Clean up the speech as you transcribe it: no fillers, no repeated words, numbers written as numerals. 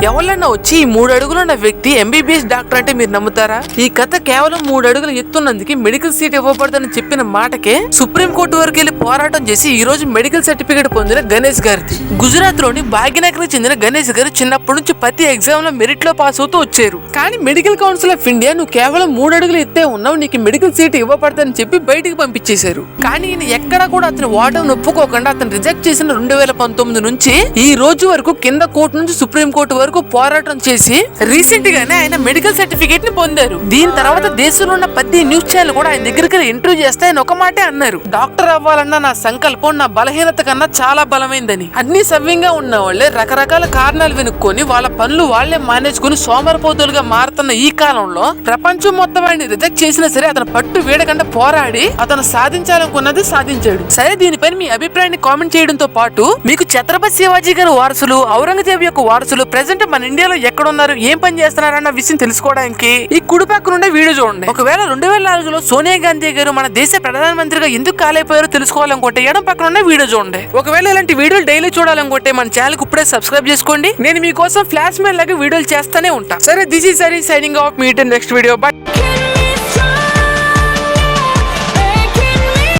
ఎవరన్నా వచ్చి ఈ 3 అడుగులున్న వ్యక్తి ఎంబీబీఎస్ డాక్టర్ అంటే మీరు నమ్ముతారా? ఈ కథ కేవలం 3 అడుగులు ఎత్తున్నందుకు మెడికల్ సీట్ ఇవ్వబడదని చెప్పిన మాటకే సుప్రీం కోర్టు వరకు వెళ్లి పోరాటం చేసి ఈ రోజు మెడికల్ సర్టిఫికేట్ పొందిన గణేష్ గారిది. గుజరాత్ లోని భాగ్యనగర్ కి చెందిన గణేష్ గారు చిన్నప్పటి నుంచి ప్రతి ఎగ్జామ్ లో మెరిట్ లో పాస్ అవుతూ వచ్చారు. కానీ మెడికల్ కౌన్సిల్ ఆఫ్ ఇండియా నువ్వు కేవలం 3 అడుగులు ఎత్తే ఉన్నావు, నీకు మెడికల్ సీట్ ఇవ్వబడదని చెప్పి బయటికి పంపించేశారు. కానీ ఈయన ఎక్కడా కూడా అతని ఓటమిని ఒప్పుకోకుండా అతను రిజెక్ట్ చేసిన 2019 నుంచి ఈ రోజు వరకు కింద కోర్టు నుంచి సుప్రీం కోర్టు వరకు పోరాటం చేసి రీసెంట్ గానే ఆయన మెడికల్ సర్టిఫికేట్ ని పొందారు. దీని తర్వాత దేశంలో ఉన్న 10 న్యూస్ ఛానల్ కూడా ఆయన దగ్గరికి ఇంటర్వ్యూ చేస్తే ఆయన ఒక మాటే అన్నారు, డాక్టర్ అవ్వాలన్న నా సంకల్పం నా బలహీనత కన్నా చాలా బలమైందని. అన్ని సవ్యంగా ఉన్న వాళ్ళే రకరకాల కారణాలు వెనుక్కొని వాళ్ళ పనులు వాళ్లే మానేసుకుని సోమరపోతులుగా మారుతున్న ఈ కాలంలో ప్రపంచం మొత్తం ఆయన్ని రిజెక్ట్ చేసినా సరే అతను పట్టు వీడకుండా పోరాడి అతను సాధించాలనుకున్నది సాధించాడు. సరే, దీనిపైన మీ అభిప్రాయాన్ని కామెంట్ చేయడంతో పాటు మీకు ఛత్రపతి శివాజీ గారి వారసులు, ఔరంగజేబు యొక్క వారసులు ప్రెసెంట్ మన ఇండియాలో ఎక్కడ ఉన్నారు, ఏం పని చేస్తున్నారు అన్న విషయం తెలుసుకోవడానికి ఈ కుడి పక్కన ఉండే వీడియో చూడండి. ఒకవేళ 2004లో సోనియా గాంధీ గారు మన దేశ ప్రధానమంత్రిగా ఎందుకు కాలైపోయారో తెలుసుకోవాలనుకుంటే ఎడం పక్కన ఉండే వీడియో చూడండి. ఒకవేళ ఇలాంటి వీడియోలు డైలీ చూడాలనుకుంటే మన ఛానల్ కు ఇప్పుడే సబ్స్క్రైబ్ చేసుకోండి. నేను మీకోసం ఫ్లాష్ మెయిల్ లాగా వీడియోలు చేస్తానే ఉంటా. సరే, this is signing off. Meet in next video. By.